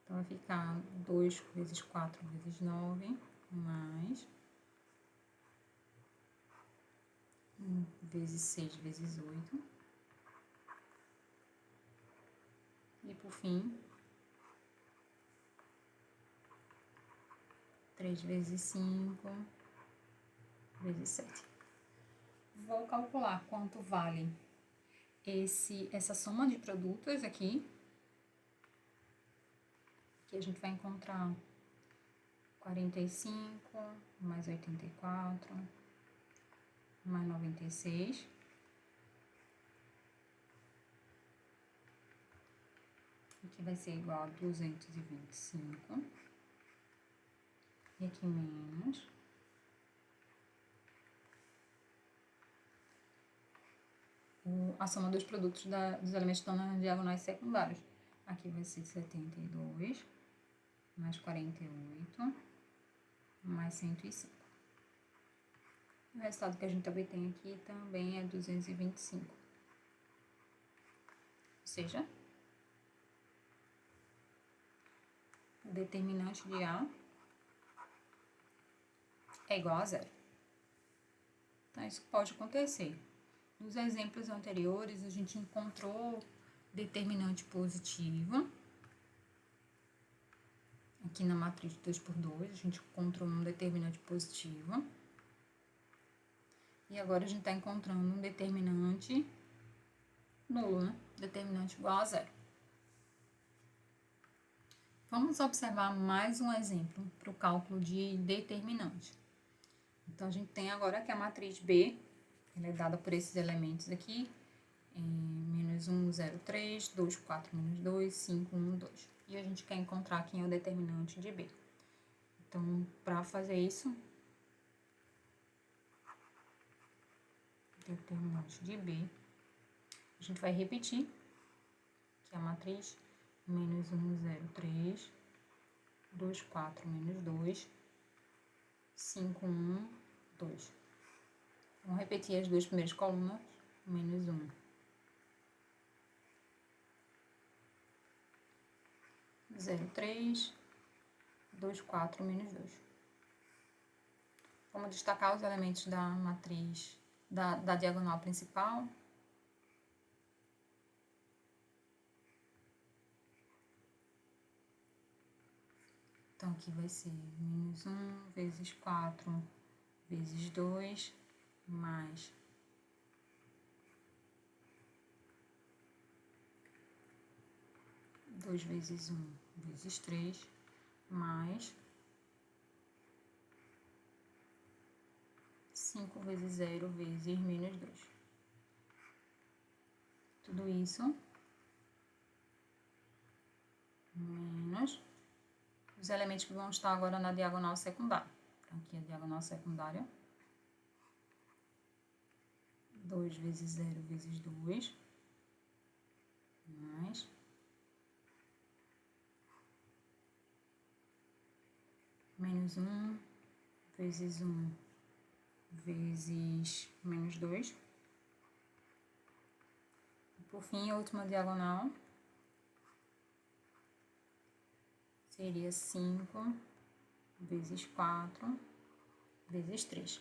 Então, vai ficar 2 vezes 4 vezes 9, mais 1 vezes 6 vezes 8. E, por fim, 3 vezes 5 vezes 7. Vou calcular quanto vale essa soma de produtos aqui. Aqui a gente vai encontrar 45 mais 84 mais 96. Aqui vai ser igual a 225. E aqui menos. A soma dos produtos dos elementos que estão nas diagonais secundárias. Aqui vai ser 72 mais 48 mais 105. O resultado que a gente obtém aqui também é 225. Ou seja, o determinante de A é igual a 0. Então, isso pode acontecer. Nos exemplos anteriores, a gente encontrou determinante positivo. Aqui na matriz 2×2, a gente encontrou um determinante positivo. E agora a gente está encontrando um determinante nulo, né? Determinante igual a 0. Vamos observar mais um exemplo para o cálculo de determinante. Então, a gente tem agora que a matriz B, ela é dada por esses elementos aqui, menos 1, 0, 3, 2, 4, menos 2, 5, 1, 2. E a gente quer encontrar quem é o determinante de B. Então, para fazer isso, determinante de B, a gente vai repetir que a matriz menos 1, 0, 3, 2, 4, menos 2, 5, 1, 2. Vamos repetir as duas primeiras colunas, menos 1. 0, 3, 2, 4, menos 2. Vamos destacar os elementos da matriz, da diagonal principal. Então, aqui vai ser menos 1 vezes 4 vezes 2, mais 2 vezes 1 vezes 3, mais 5 vezes 0 vezes menos 2. Tudo isso menos os elementos que vão estar agora na diagonal secundária. Então, aqui a diagonal secundária. 2 vezes 0 vezes 2, mais menos 1 vezes 1 vezes menos 2. E, por fim, a última diagonal seria 5 vezes 4 vezes 3.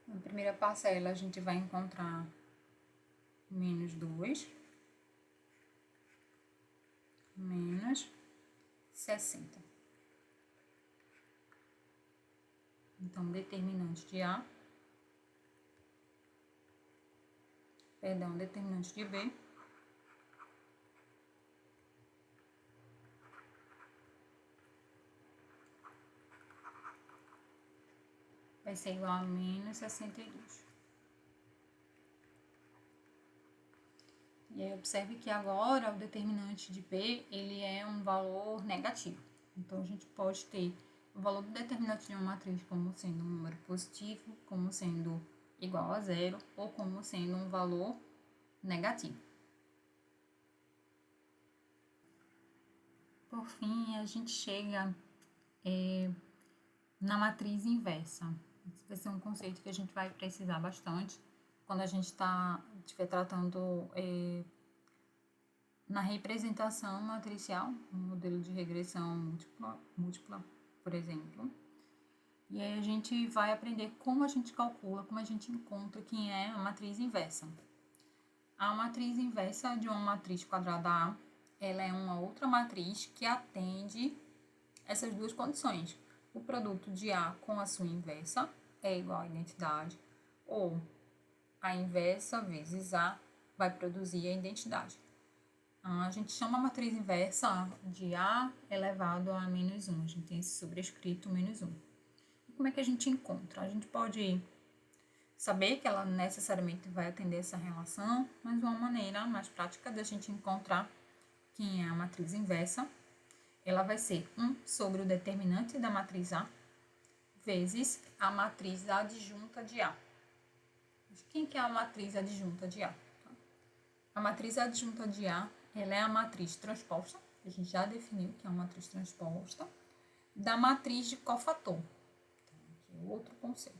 Na primeira parcela, a gente vai encontrar menos 2, menos 60. Então, determinante de A, determinante de B, vai ser igual a menos 62. E aí, observe que agora o determinante de B, ele é um valor negativo. Então, a gente pode ter o valor do determinante de uma matriz como sendo um número positivo, como sendo igual a zero, ou como sendo um valor negativo. Por fim, a gente chega na matriz inversa. Esse vai ser um conceito que a gente vai precisar bastante quando a gente estiver tratando na representação matricial, um modelo de regressão múltipla, por exemplo. E aí a gente vai aprender como a gente calcula, como a gente encontra quem é a matriz inversa. A matriz inversa de uma matriz quadrada A, ela é uma outra matriz que atende essas duas condições. O produto de A com a sua inversa é igual à identidade, ou a inversa vezes A vai produzir a identidade. A gente chama a matriz inversa de A elevado a menos 1. A gente tem esse sobrescrito menos 1. E como é que a gente encontra? A gente pode saber que ela necessariamente vai atender essa relação, mas uma maneira mais prática da gente encontrar quem é a matriz inversa, ela vai ser 1 sobre o determinante da matriz A vezes a matriz adjunta de A. Quem que é a matriz adjunta de A? A matriz adjunta de A, ela é a matriz transposta, a gente já definiu que é uma matriz transposta, da matriz de cofator. Então, aqui é outro conceito.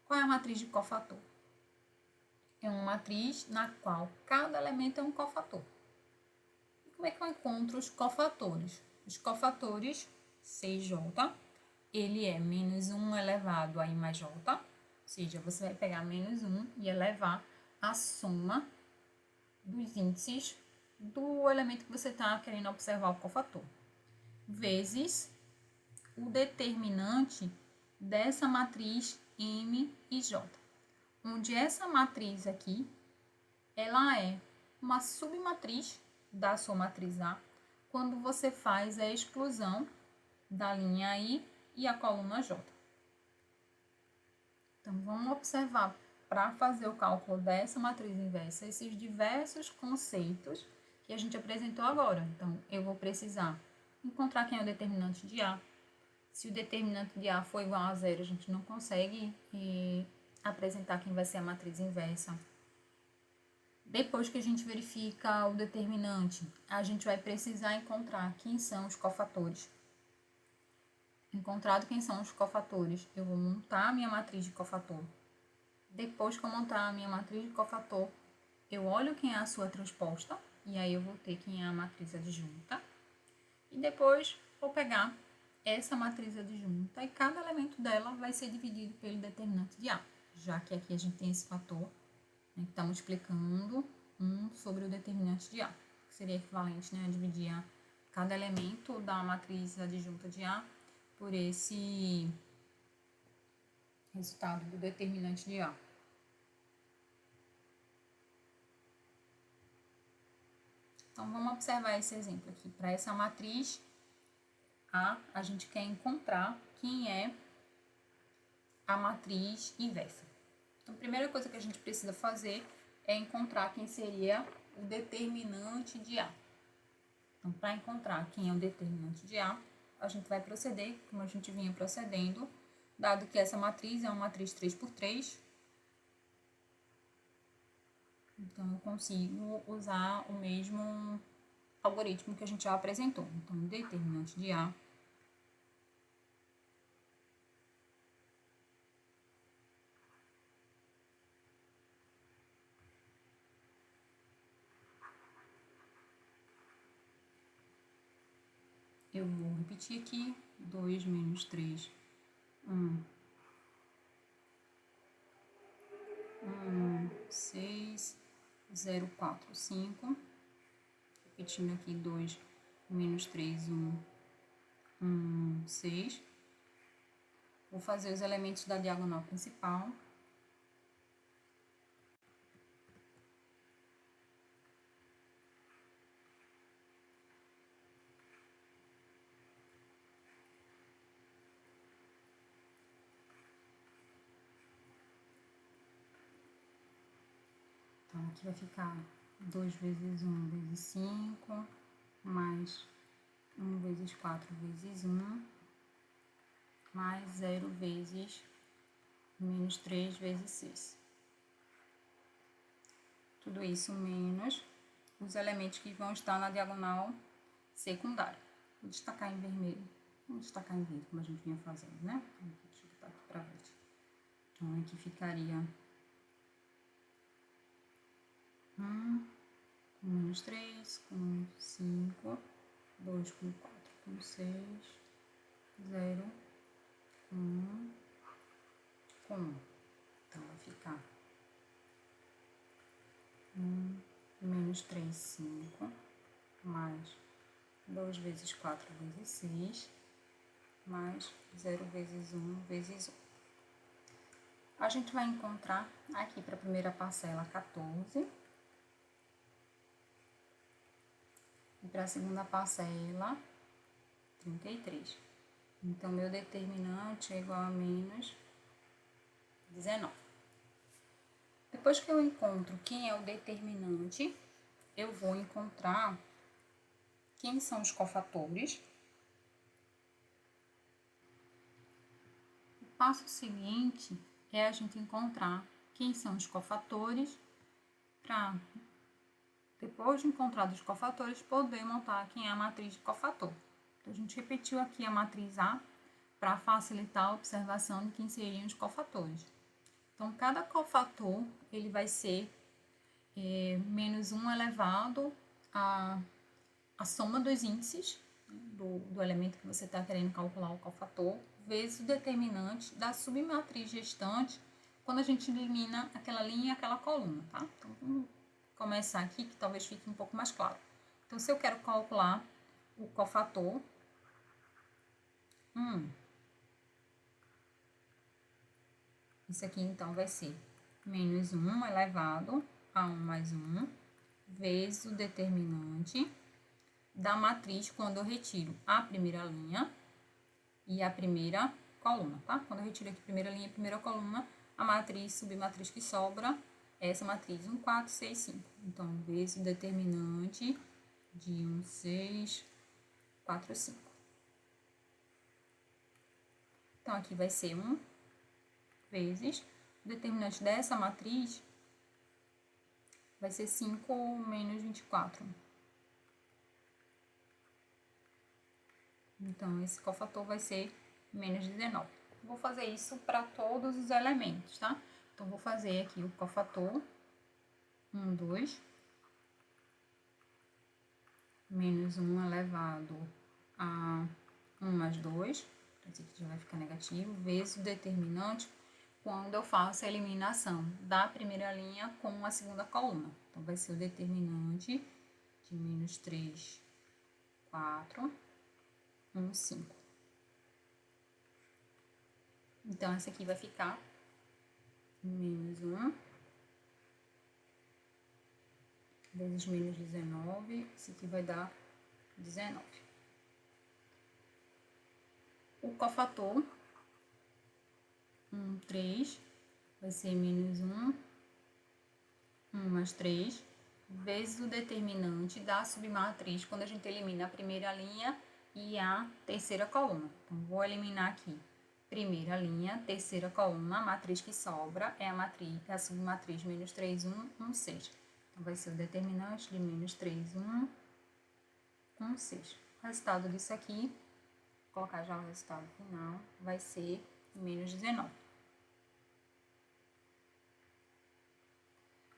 Qual é a matriz de cofator? É uma matriz na qual cada elemento é um cofator. E como é que eu encontro os cofatores? Os cofatores, CJ, ele é menos 1 elevado a I mais J, ou seja, você vai pegar menos 1 e elevar a soma dos índices do elemento que você está querendo observar o cofator, vezes o determinante dessa matriz M e J, onde essa matriz aqui, ela é uma submatriz da sua matriz A, quando você faz a exclusão da linha I e a coluna J. Então, vamos observar, para fazer o cálculo dessa matriz inversa, esses diversos conceitos que a gente apresentou agora. Então, eu vou precisar encontrar quem é o determinante de A. Se o determinante de A for igual a zero, a gente não consegue apresentar quem vai ser a matriz inversa. Depois que a gente verifica o determinante, a gente vai precisar encontrar quem são os cofatores. Encontrado quem são os cofatores, eu vou montar a minha matriz de cofator. Depois que eu montar a minha matriz de cofator, eu olho quem é a sua transposta, e aí eu vou ter quem é a matriz adjunta. E depois vou pegar essa matriz adjunta e cada elemento dela vai ser dividido pelo determinante de A, já que aqui a gente tem esse fator, né, que está multiplicando 1 sobre o determinante de A, que seria equivalente, né, a dividir cada elemento da matriz adjunta de A por esse resultado do determinante de A. Então, vamos observar esse exemplo aqui. Para essa matriz A gente quer encontrar quem é a matriz inversa. Então, a primeira coisa que a gente precisa fazer é encontrar quem seria o determinante de A. Então, para encontrar quem é o determinante de A, a gente vai proceder como a gente vinha procedendo, dado que essa matriz é uma matriz 3×3, então eu consigo usar o mesmo algoritmo que a gente já apresentou. Então, determinante de A eu vou repetir aqui, 2 menos 3, 6, 0, 4, 5. Repetindo aqui, 2 menos 3, 1, 6. Vou fazer os elementos da diagonal principal. Então, aqui vai ficar 2 vezes 1 vezes 5, mais 1 vezes 4 vezes 1, mais 0 vezes menos 3 vezes 6. Tudo isso menos os elementos que vão estar na diagonal secundária. Vou destacar em vermelho. Vamos destacar em verde, como a gente vinha fazendo, né? Deixa eu botar aqui para verde. Então, aqui ficaria 1 com menos 3, com 5, 2 com 4, com 6, 0 com 1, com 1. Então, vai ficar 1, menos 3, 5, mais 2 vezes 4 vezes 6, mais 0 vezes 1 vezes 1. A gente vai encontrar aqui para a primeira parcela 14. E para a segunda parcela, 33. Então, meu determinante é igual a menos 19. Depois que eu encontro quem é o determinante, eu vou encontrar quem são os cofatores. O passo seguinte é a gente encontrar quem são os cofatores para, depois de encontrar os cofatores, poder montar quem é a matriz de cofator. Então, a gente repetiu aqui a matriz A para facilitar a observação de quem seriam os cofatores. Então, cada cofator ele vai ser menos 1 elevado a soma dos índices do elemento que você está querendo calcular o cofator, vezes o determinante da submatriz gestante, quando a gente elimina aquela linha e aquela coluna, tá? Então, vamos começar aqui, que talvez fique um pouco mais claro. Então, se eu quero calcular o cofator 1, isso aqui, então, vai ser menos 1 elevado a 1 mais 1, vezes o determinante da matriz quando eu retiro a primeira linha e a primeira coluna, tá? Quando eu retiro aqui a primeira linha e a primeira coluna, a matriz, submatriz que sobra é essa matriz 1, 4, 6, 5. Então, vezes o determinante de 1, 6, 4, 5. Então, aqui vai ser 1 vezes o determinante dessa matriz vai ser 5 menos 24. Então, esse cofator vai ser menos 19. Vou fazer isso para todos os elementos, tá? Então, vou fazer aqui o cofator 1, 2, menos 1 elevado a 1 mais 2, esse aqui já vai ficar negativo, vezes o determinante quando eu faço a eliminação da primeira linha com a segunda coluna. Então, vai ser o determinante de menos 3, 4, 1, 5. Então, essa aqui vai ficar menos 1 vezes menos 19, isso aqui vai dar 19. O cofator 1, 3, vai ser menos 1, 1 mais 3, vezes o determinante da submatriz quando a gente elimina a primeira linha e a terceira coluna. Então, vou eliminar aqui primeira linha, terceira coluna, a matriz que sobra é a submatriz menos 3, 1, 1, 6. Então, vai ser o determinante de menos 3, 1, 1, 6. O resultado disso aqui, vou colocar já o resultado final, vai ser menos 19.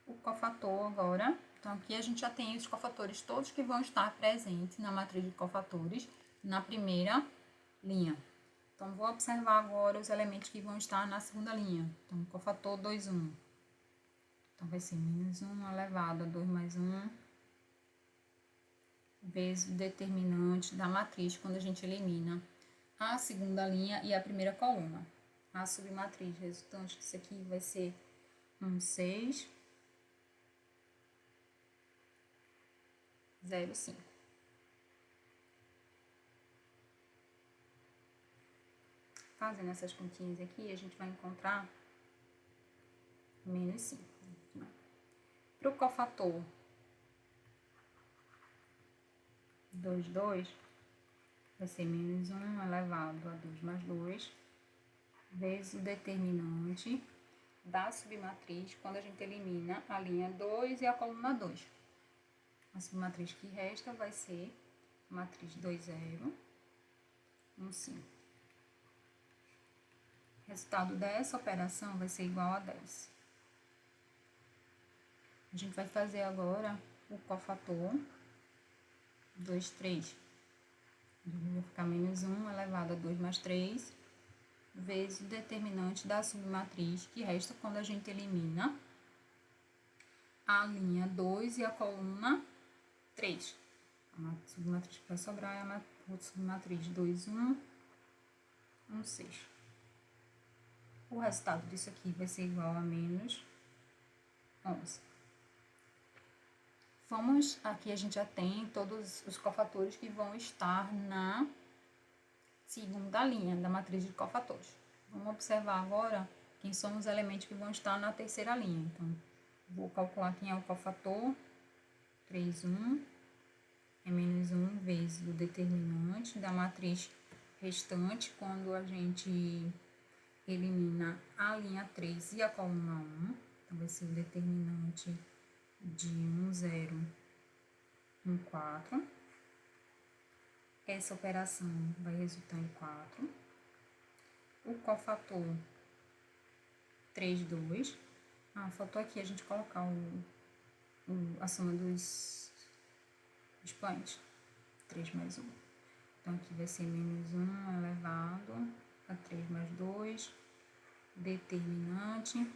O cofator agora, então aqui a gente já tem os cofatores todos que vão estar presentes na matriz de cofatores na primeira linha. Então, vou observar agora os elementos que vão estar na segunda linha. Então, cofator 2, 1. Então, vai ser menos 1 elevado a 2 mais 1, vezes o determinante da matriz quando a gente elimina a segunda linha e a primeira coluna. a submatriz resultante disso aqui vai ser 6, 0, 5. Fazendo essas continhas aqui, a gente vai encontrar menos 5. Para o cofator 2, 2, vai ser menos 1 elevado a 2 mais 2, vezes o determinante da submatriz quando a gente elimina a linha 2 e a coluna 2. A submatriz que resta vai ser a matriz 2, 0, 1, 5. O resultado dessa operação vai ser igual a 10. A gente vai fazer agora o cofator 2, 3. Vai ficar menos 1 elevado a 2 mais 3, vezes o determinante da submatriz, que resta quando a gente elimina a linha 2 e a coluna 3. A submatriz que vai sobrar é a submatriz 2, 1, 1, 6. O resultado disso aqui vai ser igual a menos 11. Aqui a gente já tem todos os cofatores que vão estar na segunda linha da matriz de cofatores. Vamos observar agora quem são os elementos que vão estar na terceira linha. Então, vou calcular quem é o cofator. 3, 1 é menos 1 vezes o determinante da matriz restante quando a gente elimina a linha 3 e a coluna 1. Então, vai ser o determinante de 1, 0, 1, 4. Essa operação vai resultar em 4. O cofator 3, 2. Faltou aqui a gente colocar a soma dos expoentes. 3 mais 1. Então, aqui vai ser menos 1 elevado a 3 mais 2. Determinante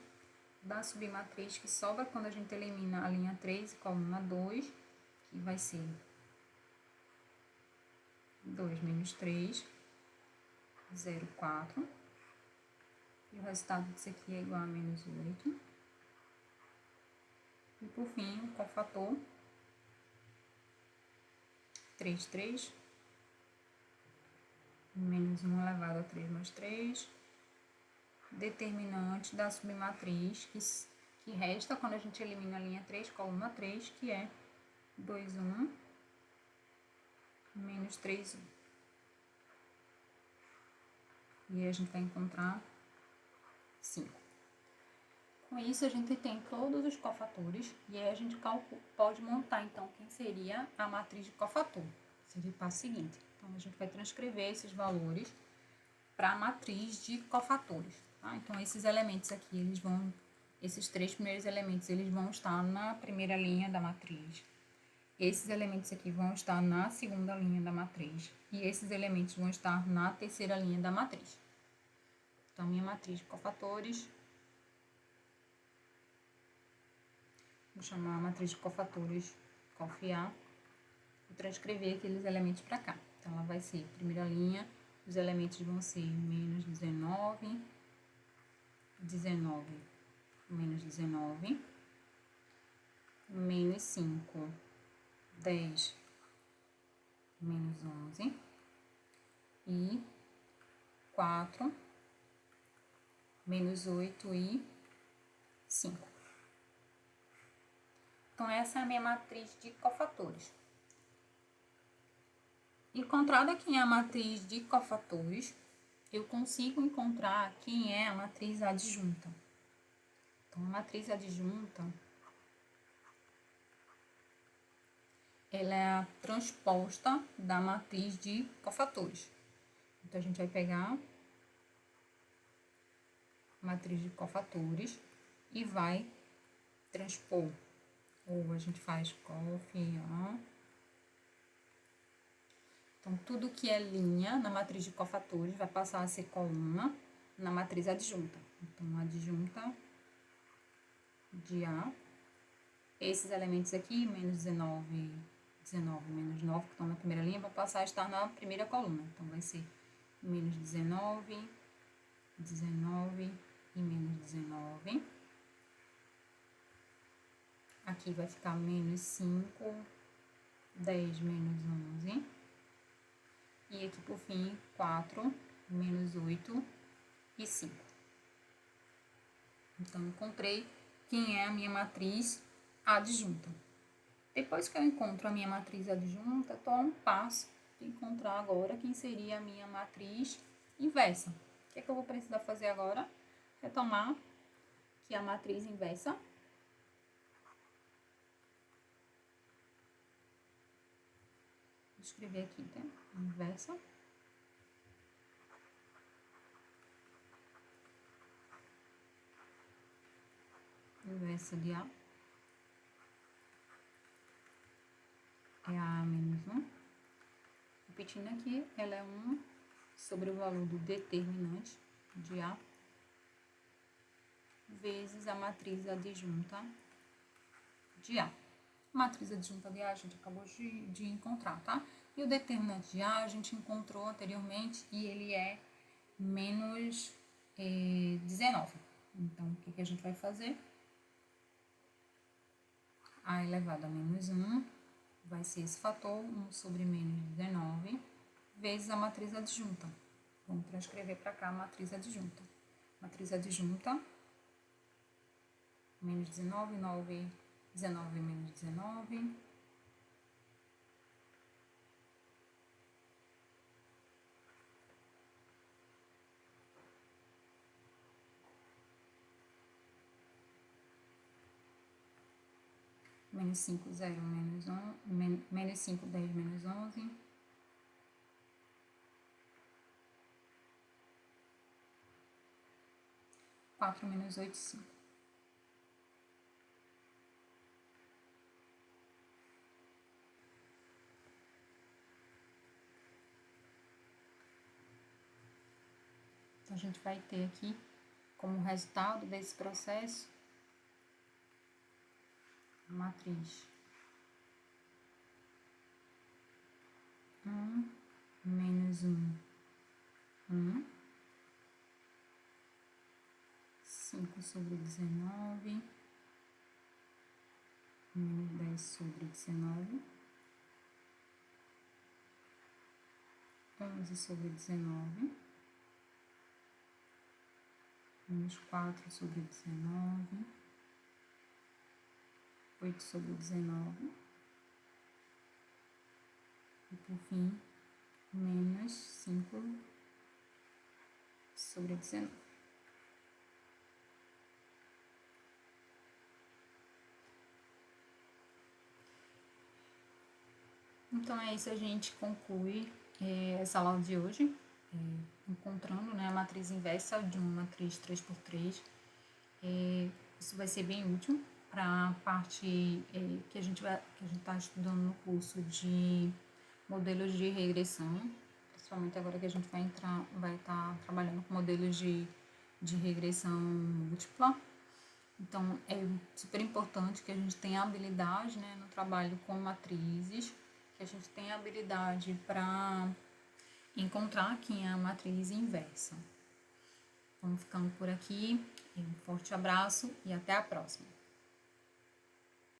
da submatriz que sobra quando a gente elimina a linha 3 e coluna 2, que vai ser 2 menos 3, 0, 4. E o resultado disso aqui é igual a menos 8. E por fim, o cofator 3, 3. Menos 1 elevado a 3 mais 3. Determinante da submatriz que resta quando a gente elimina a linha 3, coluna 3, que é 2, 1, menos 3, 1. E a gente vai encontrar 5. Com isso, a gente tem todos os cofatores e aí a gente pode montar, então, quem seria a matriz de cofator. Seria o passo seguinte. Então, a gente vai transcrever esses valores para a matriz de cofatores. Tá? Então, esses elementos aqui, esses 3 primeiros elementos, eles vão estar na primeira linha da matriz. Esses elementos aqui vão estar na segunda linha da matriz. E esses elementos vão estar na terceira linha da matriz. Então, minha matriz de cofatores. Vou chamar a matriz de cofatores COF-A. Vou transcrever aqueles elementos para cá. Então, ela vai ser, primeira linha, os elementos vão ser menos 19, 19, menos 19, menos 5, 10, menos 11 e 4, menos 8 e 5. Então, essa é a minha matriz de cofatores. Encontrada quem é a matriz de cofatores, eu consigo encontrar quem é a matriz adjunta. Então, a matriz adjunta, ela é a transposta da matriz de cofatores. Então, a gente vai pegar a matriz de cofatores e vai transpor. Ou a gente faz COF-A. Então, tudo que é linha na matriz de cofatores vai passar a ser coluna na matriz adjunta. Então, adjunta de A. Esses elementos aqui, menos 19, 19, menos 9, que estão na primeira linha, vão passar a estar na primeira coluna. Então, vai ser menos 19, 19 e menos 19. Aqui vai ficar menos 5, 10 menos 11. E aqui, por fim, 4 menos 8 e 5. Então, encontrei quem é a minha matriz adjunta. Depois que eu encontro a minha matriz adjunta, estou a um passo de encontrar agora quem seria a minha matriz inversa. O que é que eu vou precisar fazer agora? Retomar que a matriz inversa vou escrever aqui, tá? Inversa. Inversa de A é A menos 1. Repetindo aqui, ela é 1 sobre o valor do determinante de A vezes a matriz adjunta de A. A matriz adjunta de A a gente acabou de encontrar, tá? E o determinante de A a gente encontrou anteriormente e ele é menos 19. Então, o que a gente vai fazer? A elevado a menos 1 vai ser esse fator, 1 sobre menos 19, vezes a matriz adjunta. Vamos transcrever para cá a matriz adjunta. Matriz adjunta, menos 19, 9, 19 menos 19. Menos 5, 0, menos 1, menos 5, 10, menos 11. Quatro menos 8, 5. Então, a gente vai ter aqui, como resultado desse processo, a matriz 1, menos 1, 1. 5 sobre 19, menos 10 sobre 19, 11 sobre 19, menos 4 sobre 19, 8 sobre 19, e por fim, menos 5 sobre 19. Então, é isso, a gente conclui essa aula de hoje, encontrando, né, a matriz inversa de uma matriz 3×3. Isso vai ser bem útil para a parte que a gente está estudando no curso de modelos de regressão, principalmente agora que a gente vai estar trabalhando com modelos de regressão múltipla. Então, é super importante que a gente tenha habilidade, né, no trabalho com matrizes, que a gente tenha habilidade para encontrar quem é a matriz inversa. Vamos ficando por aqui. Um forte abraço e até a próxima.